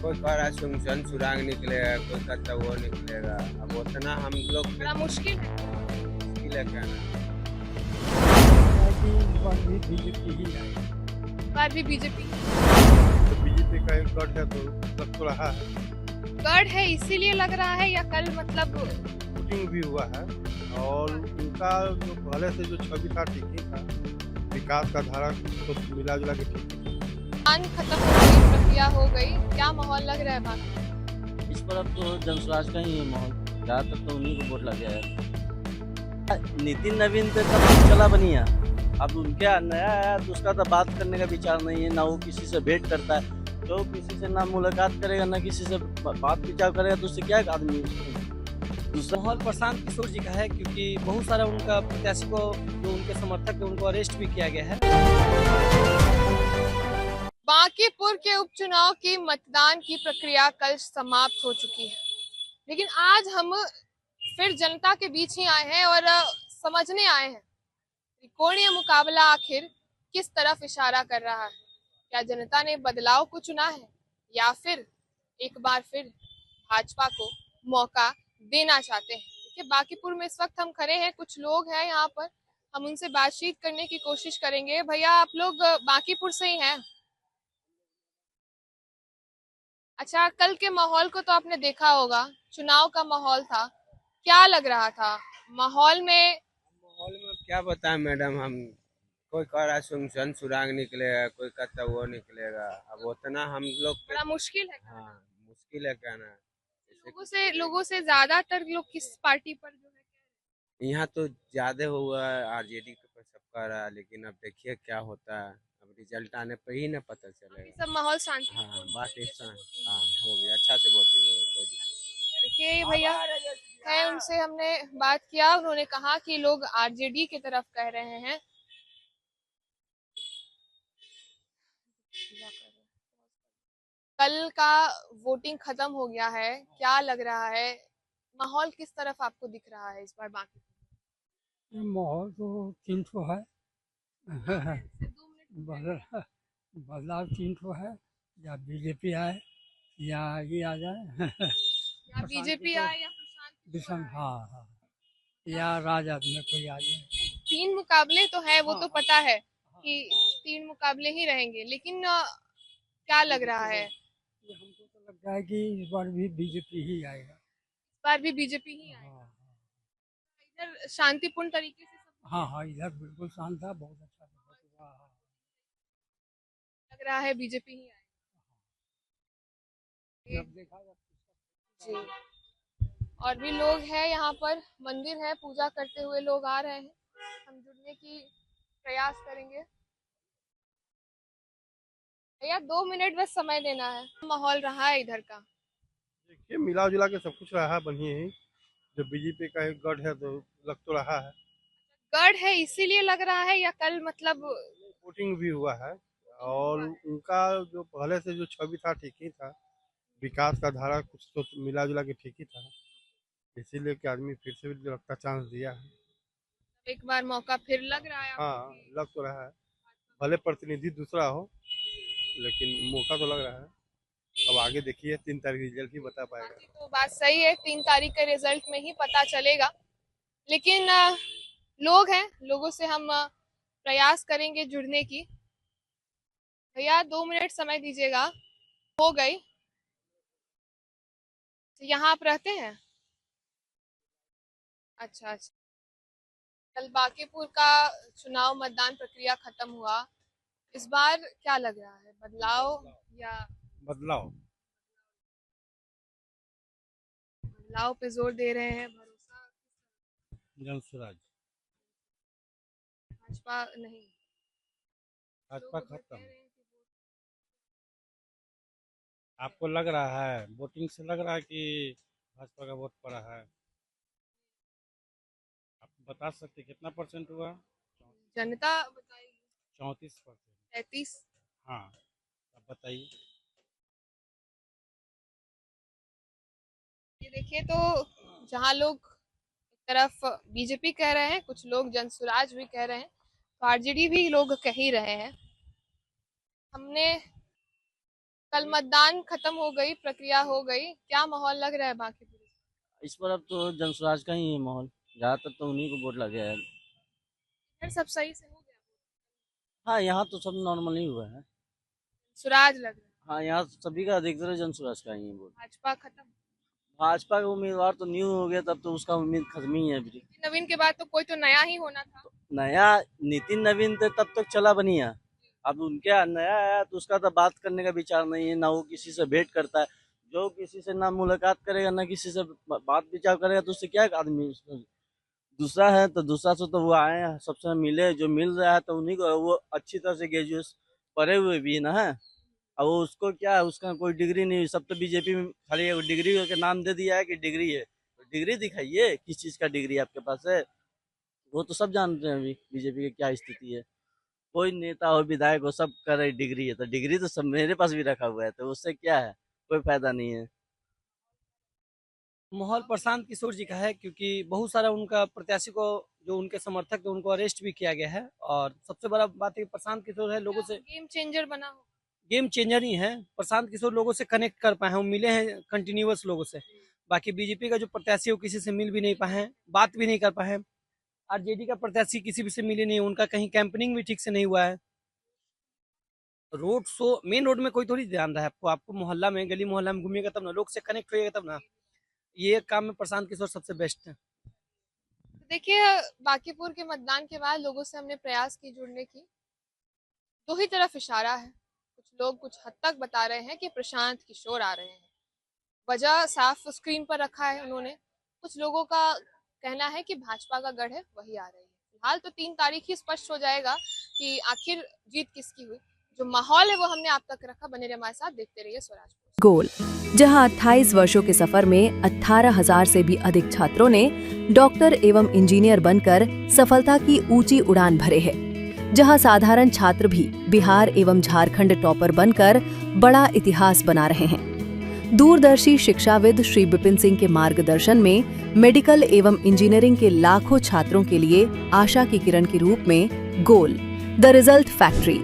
कोई कह रहा है सुनसन सुराग निकलेगा, कोई कहता वो निकलेगा। अब उतना हम लोग के बड़ा मुश्किल है। मुश्किल है कहना। है कि इस बार भी बीजेपी ही आएगी। इस बार भी बीजेपी तो बीजेपी का एक गढ़ है तो लग तो रहा है। गढ़ है इसीलिए लग रहा है या कल मतलब वोटिंग भी हुआ है और उनका जो पहले से जो छवि था ठीक ही था, विकास का धारा तो मिला जुला के ठीक ही था। मतदान खत्म हो गई, प्रक्रिया हो गई, क्या माहौल लग रहा है बाकी? इस पर अब तो जनस्वराज का ही है माहौल, ज़्यादातर तो उन्हीं को वोट लग गया है। नितिन नवीन तो तब चला बनिया, अब उनके नया आया तो उसका तो बात करने का विचार नहीं है, ना वो किसी से भेंट करता है, तो किसी से ना मुलाकात करेगा ना किसी से बात विचार करेगा, तो उससे क्या आदमी। दूसरा माहौल प्रशांत किशोर जी का है, क्योंकि बहुत सारा उनका प्रत्याशी को, जो उनके समर्थक है, उनको अरेस्ट भी किया गया है। बांकीपुर के उपचुनाव की मतदान की प्रक्रिया कल समाप्त हो चुकी है, लेकिन आज हम फिर जनता के बीच ही आए हैं और समझने आए हैं त्रिकोणीय मुकाबला आखिर किस तरफ इशारा कर रहा है। क्या जनता ने बदलाव को चुना है या फिर एक बार फिर भाजपा को मौका देना चाहते हैं? देखिए, बांकीपुर में इस वक्त हम खड़े हैं, कुछ लोग हैं यहाँ पर, हम उनसे बातचीत करने की कोशिश करेंगे। भैया, आप लोग बांकीपुर से ही हैं? अच्छा, कल के माहौल को तो आपने देखा होगा, चुनाव का माहौल था, क्या लग रहा था माहौल में? माहौल में क्या बताएं मैडम हम। कोई कह रहा है सुनसन सुराग निकलेगा, कोई कहता वो निकलेगा। अब उतना हम लोग के बड़ा मुश्किल है। हाँ मुश्किल है कहना। लोगों से ज्यादातर लोग किस पार्टी पर जो है? यहाँ तो ज्यादा हुआ है आरजेडी के पर सब कह रहा है, लेकिन अब देखिए क्या होता है। अब रिजल्ट आने पर ही ना पता अभी चलेगा। सब माहौल शांति। हाँ बात एक हाँ हो गया, अच्छा से वोटिंग हो गई, कोई दिक्कत देखिए, ये भैया है, उनसे हमने बात किया, उन्होंने कहा कि लोग आरजेडी की तरफ कह रहे हैं। कल का वोटिंग खत्म हो गया है, क्या लग रहा है माहौल किस तरफ आपको दिख रहा है इस बार बाकी? ये माहौल तो 300 है। बदल बदलाव 300 है, या बीजेपी आए या ये आ जाए। या बीजेपी आए या प्रशांत किशोर आए? हाँ हाँ, या राजद में कोई आ जाए। तीन मुकाबले तो है, वो तो हाँ, पता है कि तीन मुकाबले ही रहेंगे, लेकिन क्या लग रहा है? ये हमको तो लगता है कि इस बार भी बीजेपी ही आएगा। इस बार भी बीजेपी ही आएगा। हाँ इधर शांतिपूर्ण तरीके से सब हाँ हाँ, इधर बिल्कुल शांत था, बहुत अच्छा था। हाँ, लग रहा है बीजेपी ही आएगा। जब देखा जब जी, और भी लोग हैं यहाँ पर, मंदिर है, पूजा करते हुए लोग आ रहे हैं, हम जुड़ने की प्रयास करेंगे। भैया, 2 मिनट बस समय देना है। माहौल रहा है इधर का? देखिए मिला जुला के सब कुछ रहा बढ़िया ही। जो बीजेपी का एक गढ़ है तो लग तो रहा है। गढ़ है इसीलिए लग रहा है या कल मतलब वोटिंग भी हुआ है और उनका जो पहले से जो छवि था ठीक ही था, विकास का धारा कुछ तो मिला जुला के ठीक ही था, इसीलिए कि आदमी फिर से भी लगता चांस दिया है। एक बार मौका फिर लग रहा है आपको हाँ कि लग तो रहा है, भले प्रतिनिधि दूसरा हो लेकिन मौका तो लग रहा है। अब आगे देखिए 3 तारीख रिजल्ट ही बता पाएगा। बाकी तो बात सही है, 3 तारीख के रिजल्ट में ही पता चलेगा, लेकिन लोग हैं, लोगों से हम प्रयास करेंगे जुड़ने की। भैया, 2 मिनट समय दीजिएगा। हो गई? यहाँ आप रहते हैं? अच्छा अच्छा। कल बांकीपुर का चुनाव मतदान प्रक्रिया खत्म हुआ, इस बार क्या लग रहा है, बदलाव या बदलाव बदलाव पे जोर दे रहे हैं? भरोसा जनस्वराज भाजपा नहीं? भाजपा लोग उधर खत्म। कह रहे हैं कि आपको लग रहा है वोटिंग से लग रहा है कि भाजपा का वोट पड़ा है? आप बता सकते कितना परसेंट हुआ? जनता बताइए। 34%। 33? हाँ, अब बताइए। ये देखिए, तो जहाँ लोग एक तरफ बीजेपी कह रहे हैं, कुछ लोग जनसुराज भी कह रहे हैं, तो आरजेडी भी लोग कह ही रहे हैं। हमने कल मतदान खत्म हो गई, प्रक्रिया हो गई, क्या माहौल लग रहा है बांकीपुर? इस पर अब तो जनस्वराज का ही है माहौल, ज़्यादातर तो उन्हीं को वोट लग गया है। फिर सब सही से हो गया? हाँ, यहाँ तो सब नॉर्मल ही हुआ है। स्वराज लग रहा है। हाँ, यहाँ सभी का अधिकतर जनस्वराज का ही है वोट। भाजपा खत्म। भाजपा का उम्मीदवार तो न्यू हो गया, तब तो उसका उम्मीद खत्म ही है अभी। नवीन के बाद तो कोई तो नया ही होना था। नया नितिन नवीन तो तब तक चला बनिया, अब उनके नया आया तो उसका तो बात करने का विचार नहीं है, ना वो किसी से भेंट करता है। जो किसी से ना मुलाकात करेगा ना किसी से बात विचार करेगा तो उससे क्या आदमी। दूसरा है तो दूसरा से तो वो आए हैं, सबसे मिले, जो मिल रहा है तो उन्हीं को, वो अच्छी तरह से ग्रेजुएट पढ़े हुए भी ना है। अब वो उसको क्या है, उसका कोई डिग्री नहीं, सब तो बीजेपी में खाली डिग्री के नाम दे दिया है कि डिग्री है। डिग्री दिखाइए, किस चीज़ का डिग्री आपके पास है, वो तो सब जानते हैं अभी बीजेपी की क्या स्थिति है। कोई नेता हो, विधायक हो, सब कर रहे डिग्री है, तो डिग्री तो सब मेरे पास भी रखा हुआ है, तो उससे क्या है, कोई फायदा नहीं है। माहौल प्रशांत किशोर जी का है, क्योंकि बहुत सारा उनका प्रत्याशी को, जो उनके समर्थक थे, उनको अरेस्ट भी किया गया है। और सबसे बड़ा बात है कि प्रशांत किशोर है, लोगों से गेम चेंजर बना हो। गेम चेंजर ही है। प्रशांत किशोर लोगों से कनेक्ट कर पाए हैं, वो मिले हैं कंटिन्यूअस लोगों से। बाकी बीजेपी का जो प्रत्याशी है वो किसी से मिल भी नहीं पाए हैं, बात भी नहीं कर पाए हैं। आरजेडी का प्रत्याशी किसी भी से मिले नहीं, उनका कहीं कैंपेनिंग भी ठीक से नहीं हुआ है। रोड शो, मेन रोड में कोई थोड़ी ध्यान रहा है आपको, आपको मोहल्ला में, गली मोहल्ला में घूमिएगा तब ना, लोग से कनेक्ट होइएगा तब ना। ये काम में प्रशांत किशोर सबसे बेस्ट है। तो देखिए, बांकीपुर के मतदान के बाद लोगों से हमने प्रयास की जुड़ने की, दो ही तरफ इशारा है। कुछ लोग कुछ हद तक बता रहे हैं कि प्रशांत किशोर आ रहे हैं, वजह साफ स्क्रीन पर रखा है उन्होंने। कुछ लोगों का कहना है कि भाजपा का गढ़ है, वही आ रही है। फिलहाल तो 3 तारीख ही स्पष्ट हो जाएगा कि आखिर जीत किसकी हुई। जो माहौल है वो हमने आप तक रखा। बने रहिए हमारे साथ, देखते रहिए स्वराज गोल, जहां 28 वर्षों के सफर में 18,000 से भी अधिक छात्रों ने डॉक्टर एवं इंजीनियर बनकर सफलता की ऊंची उड़ान भरे है, जहां साधारण छात्र भी बिहार एवं झारखंड टॉपर बनकर बड़ा इतिहास बना रहे हैं। दूरदर्शी शिक्षाविद श्री विपिन सिंह के मार्गदर्शन में मेडिकल एवं इंजीनियरिंग के लाखों छात्रों के लिए आशा की किरण के रूप में गोल, द रिजल्ट फैक्ट्री